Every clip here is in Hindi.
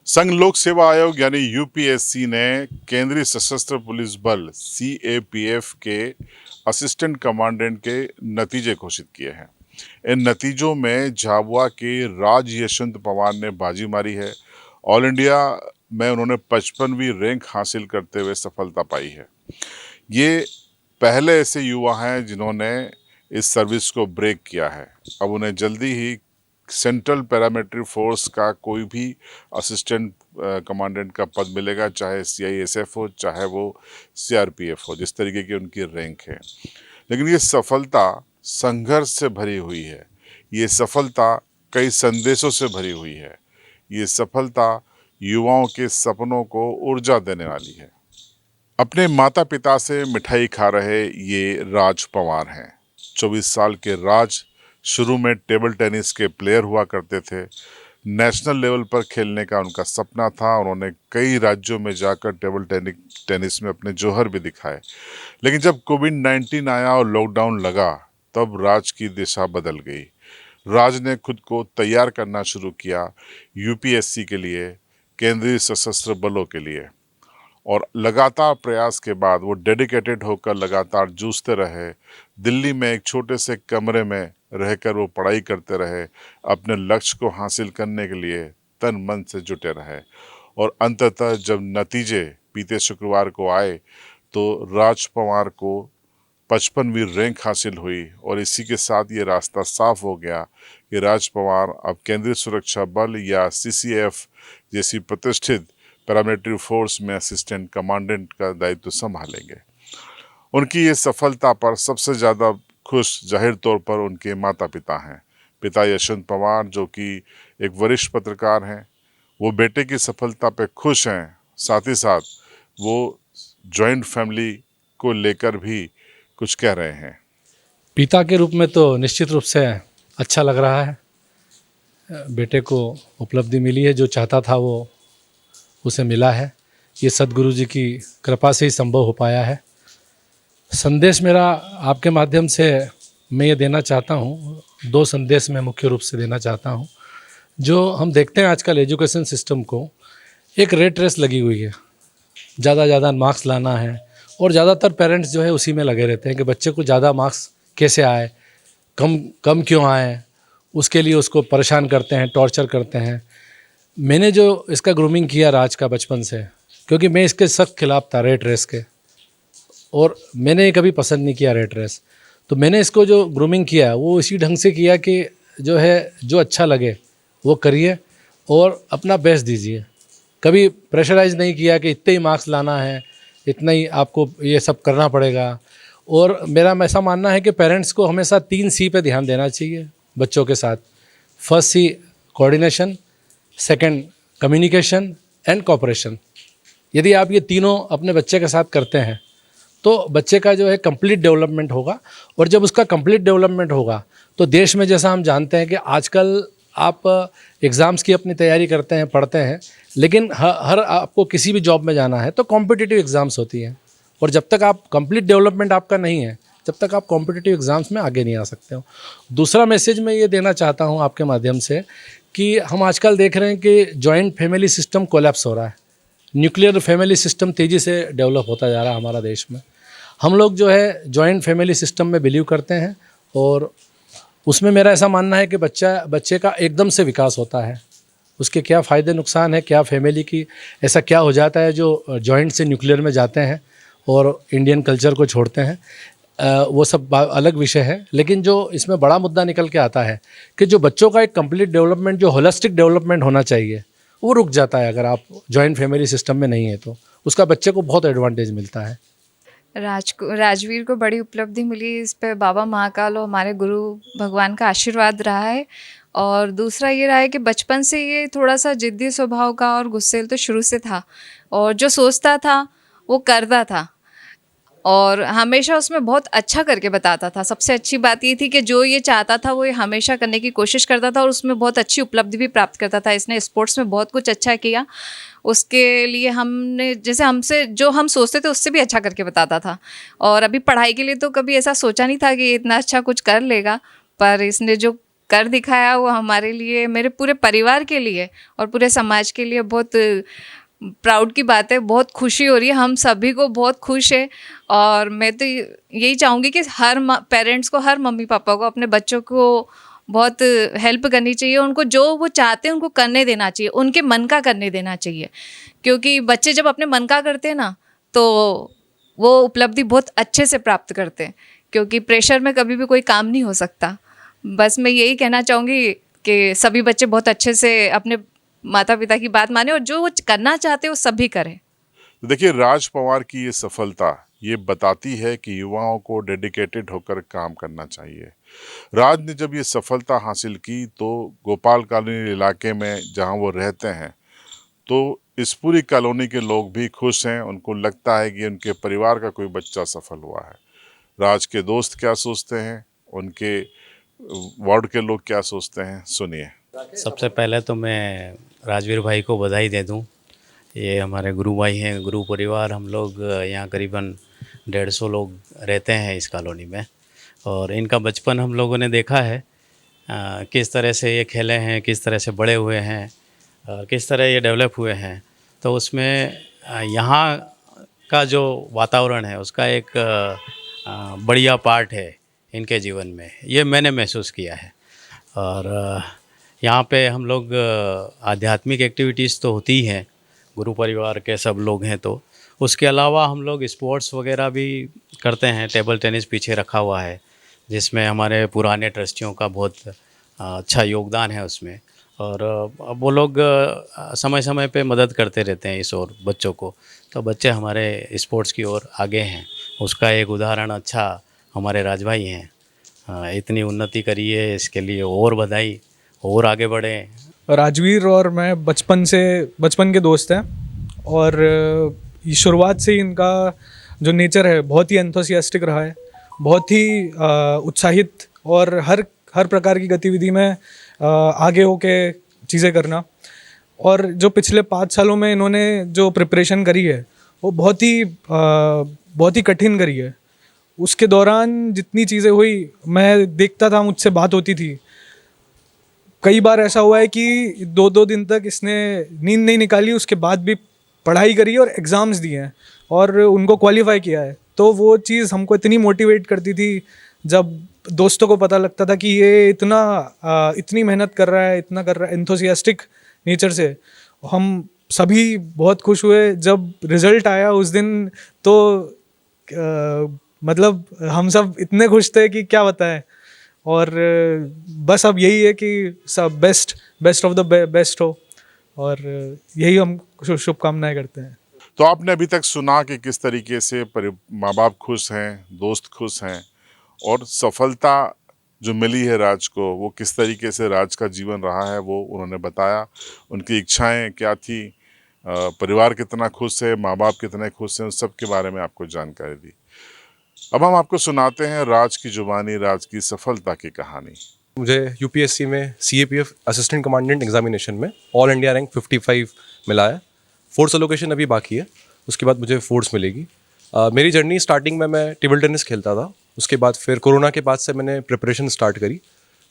संघ लोक सेवा आयोग यानी यूपीएससी ने केंद्रीय सशस्त्र पुलिस बल सीएपीएफ के असिस्टेंट कमांडेंट के नतीजे घोषित किए हैं। इन नतीजों में झाबुआ के राज यशवंत पवार ने बाजी मारी है। ऑल इंडिया में उन्होंने 55वीं रैंक हासिल करते हुए सफलता पाई है। ये पहले ऐसे युवा हैं जिन्होंने इस सर्विस को ब्रेक किया है। अब उन्हें जल्दी ही सेंट्रल पैरामिलिट्री फोर्स का कोई भी असिस्टेंट कमांडेंट का पद मिलेगा, चाहे सीआईएसएफ हो, चाहे वो सीआरपीएफ हो, जिस तरीके की उनकी रैंक है। लेकिन ये सफलता संघर्ष से भरी हुई है। ये सफलता कई संदेशों से भरी हुई है। ये सफलता युवाओं के सपनों को ऊर्जा देने वाली है। अपने माता पिता से मिठाई खा रहे ये राज पवार हैं। 24 साल के राज शुरू में टेबल टेनिस के प्लेयर हुआ करते थे। नेशनल लेवल पर खेलने का उनका सपना था। उन्होंने कई राज्यों में जाकर टेबल टेनिस में अपने जौहर भी दिखाए। लेकिन जब कोविड-19 आया और लॉकडाउन लगा, तब राज की दिशा बदल गई। राज ने खुद को तैयार करना शुरू किया यूपीएससी के लिए, केंद्रीय सशस्त्र बलों के लिए। और लगातार प्रयास के बाद वो डेडिकेटेड होकर लगातार जूझते रहे। दिल्ली में एक छोटे से कमरे में रहकर वो पढ़ाई करते रहे। अपने लक्ष्य को हासिल करने के लिए तन मन से जुटे रहे। और अंततः जब नतीजे बीते शुक्रवार को आए, तो राज पवार को 55वीं रैंक हासिल हुई। और इसी के साथ ये रास्ता साफ हो गया कि राज पवार अब केंद्रीय सुरक्षा बल या सीसीएफ जैसी प्रतिष्ठित पैरामिलिट्री फोर्स में असिस्टेंट कमांडेंट का दायित्व संभालेंगे। उनकी ये सफलता पर सबसे ज़्यादा खुश जाहिर तौर पर उनके माता पिता हैं। पिता यशवंत पवार, जो कि एक वरिष्ठ पत्रकार हैं, वो बेटे की सफलता पे खुश हैं। साथ ही साथ वो जॉइंट फैमिली को लेकर भी कुछ कह रहे हैं। पिता के रूप में तो निश्चित रूप से अच्छा लग रहा है। बेटे को उपलब्धि मिली है, जो चाहता था वो उसे मिला है। ये सद्गुरु जी की कृपा से ही संभव हो पाया है। संदेश मेरा आपके माध्यम से मैं ये देना चाहता हूँ, दो संदेश मैं मुख्य रूप से देना चाहता हूँ। जो हम देखते हैं आजकल एजुकेशन सिस्टम को, एक रेट रेस लगी हुई है, ज़्यादा मार्क्स लाना है। और ज़्यादातर पेरेंट्स जो है उसी में लगे रहते हैं कि बच्चे को ज़्यादा मार्क्स कैसे आए, कम क्यों आए, उसके लिए उसको परेशान करते हैं, टॉर्चर करते हैं। मैंने जो इसका ग्रूमिंग किया राज का बचपन से, क्योंकि मैं इसके सख्त खिलाफ था रेट रेस के, और मैंने कभी पसंद नहीं किया रेट रेस। तो मैंने इसको जो ग्रूमिंग किया वो इसी ढंग से किया कि जो है जो अच्छा लगे वो करिए और अपना बेस्ट दीजिए। कभी प्रेशराइज नहीं किया कि इतने ही मार्क्स लाना है, इतना ही आपको ये सब करना पड़ेगा। और मेरा ऐसा मानना है कि पेरेंट्स को हमेशा 3 सी पे ध्यान देना चाहिए बच्चों के साथ। First C coordination, second communication and cooperation. यदि आप ये तीनों अपने बच्चे के साथ करते हैं तो बच्चे का जो है कंप्लीट डेवलपमेंट होगा। और जब उसका कंप्लीट डेवलपमेंट होगा तो देश में, जैसा हम जानते हैं कि आजकल आप एग्ज़ाम्स की अपनी तैयारी करते हैं, पढ़ते हैं, लेकिन हर आपको किसी भी जॉब में जाना है तो कॉम्पिटिटिव एग्ज़ाम्स होती हैं। और जब तक आप कंप्लीट डेवलपमेंट आपका नहीं है, जब तक आप कॉम्पिटिटिव एग्ज़ाम्स में आगे नहीं आ सकते हो। दूसरा मैसेज मैं ये देना चाहता हूँ आपके माध्यम से कि हम आजकल देख रहे हैं कि जॉइंट फैमिली सिस्टम कोलैप्स हो रहा है। न्यूक्लियर फैमिली सिस्टम तेज़ी से डेवलप होता जा रहा है हमारा देश में। हम लोग जो है जॉइंट फैमिली सिस्टम में बिलीव करते हैं, और उसमें मेरा ऐसा मानना है कि बच्चे का एकदम से विकास होता है। उसके क्या फ़ायदे नुकसान है, क्या फैमिली की ऐसा क्या हो जाता है जो जॉइंट से न्यूक्लियर में जाते हैं और इंडियन कल्चर को छोड़ते हैं, वो सब अलग विषय है। लेकिन जो इसमें बड़ा मुद्दा निकल के आता है कि जो बच्चों का एक कंप्लीट डेवलपमेंट, जो होलिस्टिक डेवलपमेंट होना चाहिए, वो रुक जाता है अगर आप जॉइंट फैमिली सिस्टम में नहीं है। तो उसका बच्चे को बहुत एडवांटेज मिलता है। राजवीर को बड़ी उपलब्धि मिली, इस पे बाबा महाकाल और हमारे गुरु भगवान का आशीर्वाद रहा है। और दूसरा ये रहा है कि बचपन से ये थोड़ा सा जिद्दी स्वभाव का और गुस्सैल तो शुरू से था, और जो सोचता था वो करता था, और हमेशा उसमें बहुत अच्छा करके बताता था। सबसे अच्छी बात ये थी कि जो ये चाहता था वो ये हमेशा करने की कोशिश करता था, और उसमें बहुत अच्छी उपलब्धि भी प्राप्त करता था। इसने स्पोर्ट्स में बहुत कुछ अच्छा किया। उसके लिए हमने, जैसे हमसे जो हम सोचते थे उससे भी अच्छा करके बताता था। और अभी पढ़ाई के लिए तो कभी ऐसा सोचा नहीं था कि इतना अच्छा कुछ कर लेगा, पर इसने जो कर दिखाया वो हमारे लिए, मेरे पूरे परिवार के लिए और पूरे समाज के लिए बहुत प्राउड की बात है। बहुत खुशी हो रही है, हम सभी को बहुत खुश है। और मैं तो यही चाहूँगी कि हर पेरेंट्स को, हर मम्मी पापा को अपने बच्चों को बहुत हेल्प करनी चाहिए। उनको जो वो चाहते हैं उनको करने देना चाहिए, उनके मन का करने देना चाहिए। क्योंकि बच्चे जब अपने मन का करते हैं ना, तो वो उपलब्धि बहुत अच्छे से प्राप्त करते हैं। क्योंकि प्रेशर में कभी भी कोई काम नहीं हो सकता। बस मैं यही कहना चाहूँगी कि सभी बच्चे बहुत अच्छे से अपने माता पिता की बात माने और जो वो करना चाहते हैं वो सभी करें। तो देखिए, राज पवार की ये सफलता ये बताती है कि युवाओं को डेडिकेटेड होकर काम करना चाहिए। राज ने जब ये सफलता हासिल की तो गोपाल कॉलोनी इलाके में जहां वो रहते हैं, तो इस पूरी कॉलोनी के लोग भी खुश हैं। उनको लगता है कि उनके परिवार का कोई बच्चा सफल हुआ है। राज के दोस्त क्या सोचते हैं, उनके वार्ड के लोग क्या सोचते हैं, सुनिए। सबसे पहले तो मैं राजवीर भाई को बधाई दे दूं। ये हमारे गुरु भाई हैं, गुरु परिवार। हम लोग यहाँ करीबन 150 लोग रहते हैं इस कॉलोनी में, और इनका बचपन हम लोगों ने देखा है। किस तरह से ये खेले हैं, किस तरह से बड़े हुए हैं और किस तरह ये डेवलप हुए हैं। तो उसमें यहाँ का जो वातावरण है उसका एक बढ़िया पार्ट है इनके जीवन में, ये मैंने महसूस किया है। और यहाँ पे हम लोग आध्यात्मिक एक्टिविटीज़ तो होती ही हैं, गुरु परिवार के सब लोग हैं। तो उसके अलावा हम लोग स्पोर्ट्स वगैरह भी करते हैं। टेबल टेनिस पीछे रखा हुआ है, जिसमें हमारे पुराने ट्रस्टियों का बहुत अच्छा योगदान है उसमें। और वो लोग समय समय पे मदद करते रहते हैं इस और बच्चों को। तो बच्चे हमारे स्पोर्ट्स की ओर आगे हैं। उसका एक उदाहरण अच्छा हमारे राजभाई हैं। इतनी उन्नति करी है, इसके लिए और बधाई, और आगे बढ़े। राजवीर और मैं बचपन के दोस्त हैं, और शुरुआत से ही इनका जो नेचर है बहुत ही एंथुसियास्टिक रहा है, बहुत ही उत्साहित, और हर प्रकार की गतिविधि में आगे होके चीज़ें करना। और जो पिछले 5 सालों में इन्होंने जो प्रिपरेशन करी है वो बहुत ही कठिन करी है। उसके दौरान जितनी चीज़ें हुई, मैं देखता था, मुझसे बात होती थी। कई बार ऐसा हुआ है कि 2-2 दिन तक इसने नींद नहीं निकाली, उसके बाद भी पढ़ाई करी और एग्ज़ाम्स दिए हैं और उनको क्वालिफाई किया है। तो वो चीज़ हमको इतनी मोटिवेट करती थी जब दोस्तों को पता लगता था कि ये इतनी मेहनत कर रहा है, इतना कर रहा है, एंथुसियास्टिक नेचर से। हम सभी बहुत खुश हुए जब रिज़ल्ट आया उस दिन। तो मतलब हम सब इतने खुश थे कि क्या बताएं। और बस अब यही है कि सब बेस्ट ऑफ द बेस्ट हो, और यही हम शुभकामनाएं करते हैं। तो आपने अभी तक सुना कि किस तरीके से माँ बाप खुश हैं, दोस्त खुश हैं, और सफलता जो मिली है राज को, वो किस तरीके से राज का जीवन रहा है वो उन्होंने बताया। उनकी इच्छाएं क्या थी, परिवार कितना खुश है, माँ बाप कितने खुश हैं, उस सब के बारे में आपको जानकारी दी। अब हम आपको सुनाते हैं राज की जुबानी, राज की सफलता की कहानी। मुझे यूपीएससी में सीएपीएफ असिस्टेंट कमांडेंट एग्जामिनेशन में ऑल इंडिया रैंक 55 मिला है। फोर्स एलोकेशन अभी बाकी है, उसके बाद मुझे फोर्स मिलेगी। मेरी जर्नी स्टार्टिंग में मैं टेबल टेनिस खेलता था, उसके बाद फिर कोरोना के बाद से मैंने प्रिपरेशन स्टार्ट करी।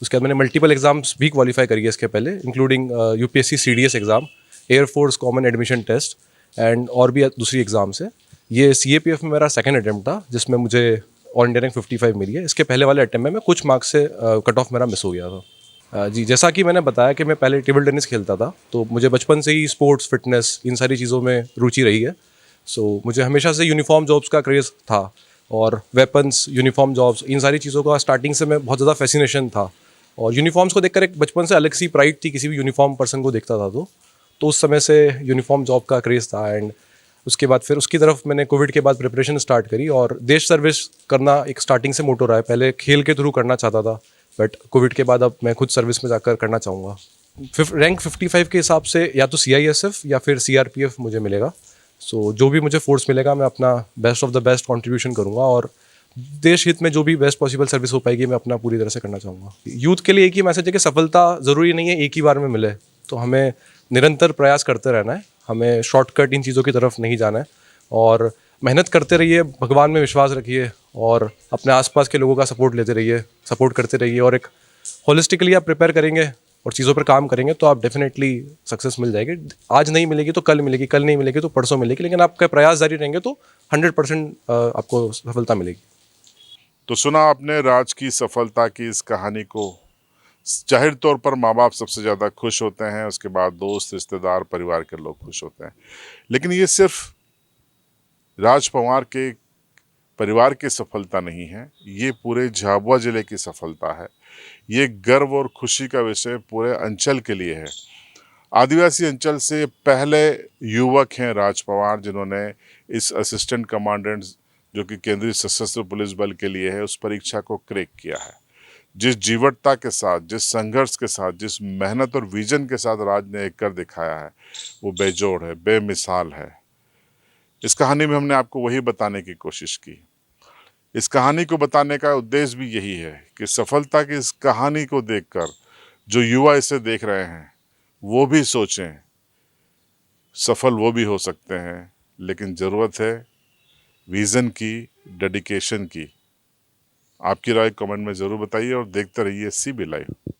उसके बाद मैंने मल्टीपल एग्जाम्स भी क्वालिफाई करी है इसके पहले, including UPSC CDS exam, air force common admission test and और भी दूसरी एग्ज़ाम्स है। ये सीएपीएफ में मेरा सेकंड अटैम्प्ट था जिसमें मुझे ऑल इंडिया रैंक 55 मिली है। इसके पहले वाले अटैम्प्ट में मैं कुछ मार्क्स से कट ऑफ मेरा मिस हो गया था। जी, जैसा कि मैंने बताया कि मैं पहले टेबल टेनिस खेलता था, तो मुझे बचपन से ही स्पोर्ट्स, फिटनेस, इन सारी चीज़ों में रुचि रही है। सो मुझे हमेशा से यूनिफॉर्म जॉब्स का क्रेज़ था, और वेपन्स, यूनिफॉर्म जॉब्स, इन सारी चीज़ों का स्टार्टिंग से मैं बहुत ज़्यादा फैसिनेशन था। और यूनिफॉर्म्स को देखकर एक बचपन से अलग सी प्राइड थी, किसी भी यूनिफॉर्म पर्सन को देखता था तो उस समय से यूनिफॉर्म जॉब का क्रेज़ था। एंड उसके बाद फिर उसकी तरफ मैंने कोविड के बाद प्रिपरेशन स्टार्ट करी, और देश सर्विस करना एक स्टार्टिंग से मोटो रहा है। पहले खेल के थ्रू करना चाहता था, बट कोविड के बाद अब मैं खुद सर्विस में जाकर करना चाहूँगा। रैंक 55 के हिसाब से या तो CISF या फिर CRPF मुझे मिलेगा। सो जो भी मुझे फोर्स मिलेगा, मैं अपना best of the best contribution करूँगा, और देश हित में जो भी बेस्ट पॉसिबल सर्विस हो पाएगी मैं अपना पूरी तरह से करना चाहूँगा। यूथ के लिए एक ही मैसेज है कि सफलता ज़रूरी नहीं है एक ही बार में मिले, तो हमें निरंतर प्रयास करते रहना है। हमें शॉर्टकट इन चीज़ों की तरफ नहीं जाना है, और मेहनत करते रहिए, भगवान में विश्वास रखिए, और अपने आसपास के लोगों का सपोर्ट लेते रहिए, सपोर्ट करते रहिए, और एक होलिस्टिकली आप प्रिपेयर करेंगे और चीज़ों पर काम करेंगे तो आप डेफिनेटली सक्सेस मिल जाएगी। आज नहीं मिलेगी तो कल मिलेगी, कल नहीं मिलेगी तो परसों मिलेगी, लेकिन आपके प्रयास जारी रहेंगे तो 100% आपको सफलता मिलेगी। तो सुना आपने राज की सफलता की इस कहानी को। जाहिर तौर पर माँ बाप सबसे ज़्यादा खुश होते हैं, उसके बाद दोस्त, रिश्तेदार, परिवार के लोग खुश होते हैं, लेकिन ये सिर्फ राज पवार के परिवार की सफलता नहीं है, ये पूरे झाबुआ जिले की सफलता है। ये गर्व और खुशी का विषय पूरे अंचल के लिए है। आदिवासी अंचल से पहले युवक हैं राज पवार, जिन्होंने इस असिस्टेंट कमांडेंट जो कि केंद्रीय सशस्त्र पुलिस बल के लिए है, उस परीक्षा को क्रैक किया है। जिस जीवटता के साथ, जिस संघर्ष के साथ, जिस मेहनत और विजन के साथ राज ने एक कर दिखाया है, वो बेजोड़ है, बेमिसाल है। इस कहानी में हमने आपको वही बताने की कोशिश की। इस कहानी को बताने का उद्देश्य भी यही है कि सफलता की इस कहानी को देखकर जो युवा इसे देख रहे हैं वो भी सोचें, सफल वो भी हो सकते हैं, लेकिन ज़रूरत है विज़न की, डेडिकेशन की। आपकी राय कमेंट में ज़रूर बताइए और देखते रहिए CB लाइव।